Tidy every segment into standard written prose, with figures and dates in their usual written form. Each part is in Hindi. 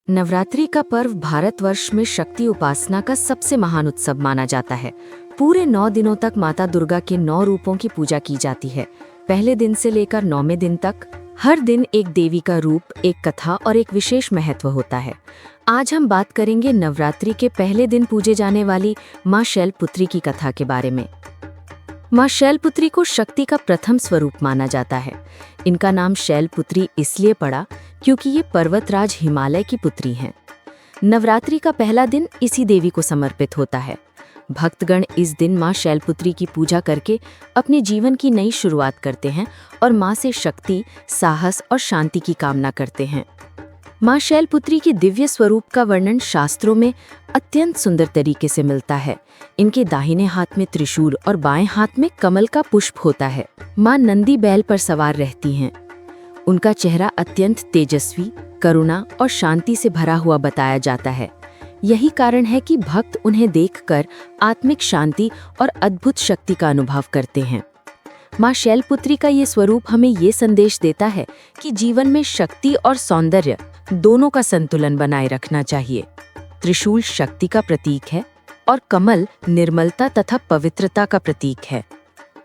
नवरात्रि का पर्व भारतवर्ष में शक्ति उपासना का सबसे महान उत्सव माना जाता है। पूरे 9 दिनों तक माता दुर्गा के 9 रूपों की पूजा की जाती है। पहले दिन से लेकर 9वें दिन तक हर दिन एक देवी का रूप, एक कथा और एक विशेष महत्व होता है। आज हम बात करेंगे नवरात्रि के पहले दिन पूजे जाने वाली माँ शैलपुत्री की कथा के बारे में। माँ शैलपुत्री को शक्ति का प्रथम स्वरूप माना जाता है। इनका नाम शैलपुत्री इसलिए पड़ा क्योंकि ये पर्वतराज हिमालय की पुत्री हैं। नवरात्रि का पहला दिन इसी देवी को समर्पित होता है। भक्तगण इस दिन माँ शैलपुत्री की पूजा करके अपने जीवन की नई शुरुआत करते हैं और माँ से शक्ति, साहस और शांति की कामना करते हैं। माँ शैलपुत्री के दिव्य स्वरूप का वर्णन शास्त्रों में अत्यंत सुंदर तरीके से मिलता है। इनके दाहिने हाथ में त्रिशूल और बाएं हाथ में कमल का पुष्प होता है। माँ नंदी बैल पर सवार रहती हैं। उनका चेहरा अत्यंत तेजस्वी, करुणा और शांति से भरा हुआ बताया जाता है। यही कारण है कि भक्त उन्हें देखकर आत्मिक शांति और अद्भुत शक्ति का अनुभव करते हैं। माँ शैलपुत्री का ये स्वरूप हमें ये संदेश देता है कि जीवन में शक्ति और सौंदर्य दोनों का संतुलन बनाए रखना चाहिए। त्रिशूल शक्ति का प्रतीक है और कमल निर्मलता तथा पवित्रता का प्रतीक है।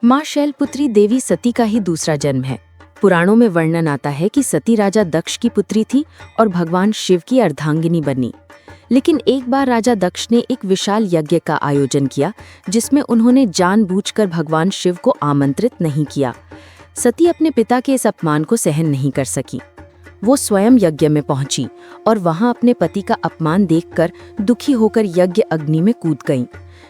माँ शैलपुत्री देवी सती का ही दूसरा जन्म है। पुराणों में वर्णन आता है कि सती राजा दक्ष की पुत्री थी और भगवान शिव की अर्धांगिनी बनी। लेकिन एक बार राजा दक्ष ने एक विशाल यज्ञ का आयोजन किया जिसमें उन्होंने जानबूझकर भगवान शिव को आमंत्रित नहीं किया। सती अपने पिता के इस अपमान को सहन नहीं कर सकी। वो स्वयं यज्ञ में पहुंची और वहां अपने पति का अपमान देखकर दुखी होकर यज्ञ अग्नि में कूद गईं।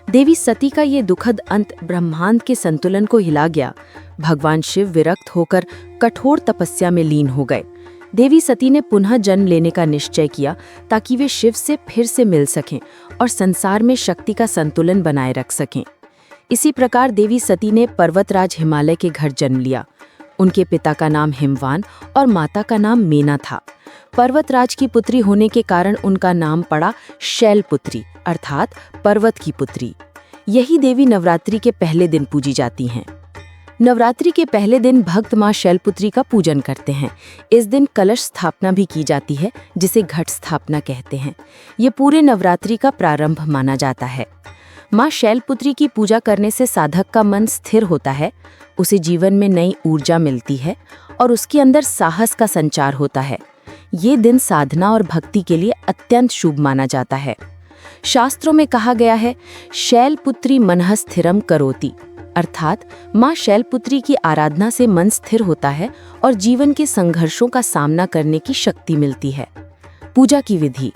देवी सती का ये दुखद अंत ब्रह्मांड के संतुलन को हिला गया। भगवान शिव विरक्त होकर कठोर तपस्या में लीन हो गए। देवी सती ने पुनः जन्म लेने का निश्चय किया ताकि वे शिव से फिर से मिल सकें और संसार में शक्ति का संतुलन बनाए रख सकें। इसी प्रकार देवी सती ने पर्वतराज हिमालय के घर जन्म लिया। उनके पिता का नाम हिमवान और माता का नाम मेना था। पर्वतराज की पुत्री होने के कारण उनका नाम पड़ा शैलपुत्री अर्थात पर्वत की पुत्री। यही देवी नवरात्रि के पहले दिन पूजी जाती हैं। नवरात्रि के पहले दिन भक्त माँ शैलपुत्री का पूजन करते हैं। इस दिन कलश स्थापना भी की जाती है जिसे घट स्थापना कहते हैं। ये पूरे नवरात्रि का प्रारंभ माना जाता है। माँ शैलपुत्री की पूजा करने से साधक का मन स्थिर होता है, उसे जीवन में नई ऊर्जा मिलती है और उसके अंदर साहस का संचार होता है। ये दिन साधना और भक्ति के लिए अत्यंत शुभ माना जाता है। शास्त्रों में कहा गया है, शैलपुत्री मनः स्थिरम करोति, अर्थात माँ शैलपुत्री की आराधना से मन स्थिर होता है और जीवन के संघर्षों का सामना करने की शक्ति मिलती है। पूजा की विधि: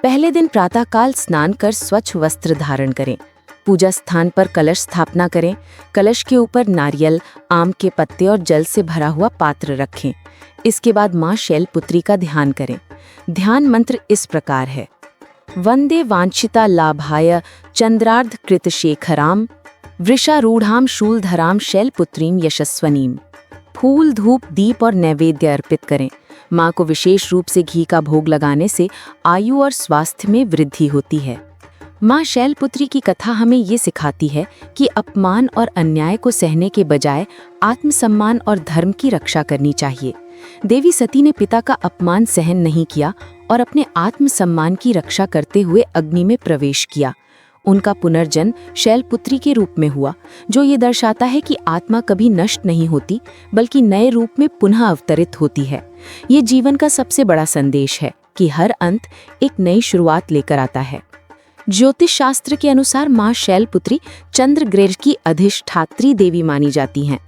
पहले दिन प्रातःकाल स्नान कर स्वच्छ वस्त्र धारण करें। पूजा स्थान पर कलश स्थापना करें। कलश के ऊपर नारियल, आम के पत्ते और जल से भरा हुआ पात्र रखें। इसके बाद माँ शैलपुत्री का ध्यान करें। ध्यान मंत्र इस प्रकार है: वंदे वांछिता लाभाय चंद्रार्ध कृत शेखराम वृषारूढ़ाम शूलधराम शैलपुत्रीम यशस्वनीम। फूल, धूप, दीप और नैवेद्य अर्पित करें। माँ को विशेष रूप से घी का भोग लगाने से आयु और स्वास्थ्य में वृद्धि होती है। माँ शैलपुत्री की कथा हमें ये सिखाती है कि अपमान और अन्याय को सहने के बजाय आत्मसम्मान और धर्म की रक्षा करनी चाहिए। देवी सती ने पिता का अपमान सहन नहीं किया और अपने आत्मसम्मान की रक्षा करते हुए अग्नि में प्रवेश किया। उनका पुनर्जन्म शैलपुत्री के रूप में हुआ, जो ये दर्शाता है कि आत्मा कभी नष्ट नहीं होती बल्कि नए रूप में पुनः अवतरित होती है। ये जीवन का सबसे बड़ा संदेश है कि हर अंत एक नई शुरुआत लेकर आता है। ज्योतिष शास्त्र के अनुसार माँ शैलपुत्री चंद्र ग्रह की अधिष्ठात्री देवी मानी जाती हैं।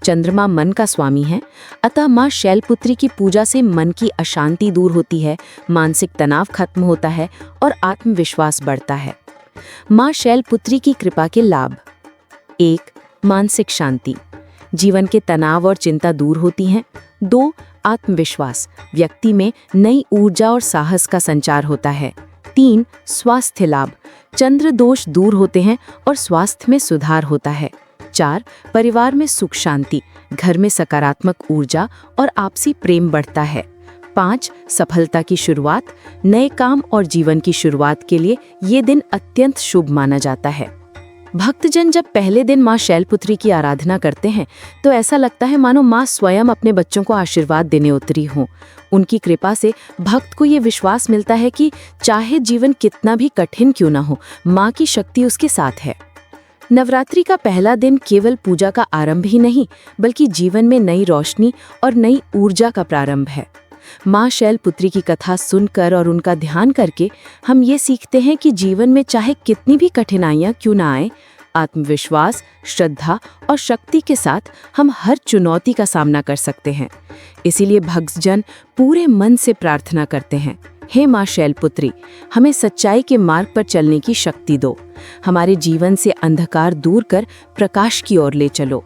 चंद्रमा मन का स्वामी है, अतः माँ शैलपुत्री की पूजा से मन की अशांति दूर होती है, मानसिक तनाव खत्म होता है और आत्मविश्वास बढ़ता है। माँ शैलपुत्री की कृपा के लाभ: 1. मानसिक शांति, जीवन के तनाव और चिंता दूर होती हैं। 2. आत्मविश्वास, व्यक्ति में नई ऊर्जा और साहस का संचार होता है। 3. स्वास्थ्य लाभ, चंद्र दोष दूर होते हैं और स्वास्थ्य में सुधार होता है। 4. परिवार में सुख शांति, घर में सकारात्मक ऊर्जा और आपसी प्रेम बढ़ता है। 5. सफलता की शुरुआत, नए काम और जीवन की शुरुआत के लिए ये दिन अत्यंत शुभ माना जाता है। भक्तजन जब पहले दिन माँ शैलपुत्री की आराधना करते हैं तो ऐसा लगता है मानो माँ स्वयं अपने बच्चों को आशीर्वाद देने उतरी हों। उनकी कृपा से भक्त को ये विश्वास मिलता है कि चाहे जीवन कितना भी कठिन क्यों ना हो, माँ की शक्ति उसके साथ है। नवरात्रि का पहला दिन केवल पूजा का आरंभ ही नहीं, बल्कि जीवन में नई रोशनी और नई ऊर्जा का प्रारंभ है। माँ शैलपुत्री की कथा सुनकर और उनका ध्यान करके हम ये सीखते हैं कि जीवन में चाहे कितनी भी कठिनाइयाँ क्यों ना आए, आत्मविश्वास, श्रद्धा और शक्ति के साथ हम हर चुनौती का सामना कर सकते हैं। इसीलिए भक्तजन पूरे मन से प्रार्थना करते हैं, हे माँ शैलपुत्री, हमें सच्चाई के मार्ग पर चलने की शक्ति दो। हमारे जीवन से अंधकार दूर कर प्रकाश की ओर ले चलो।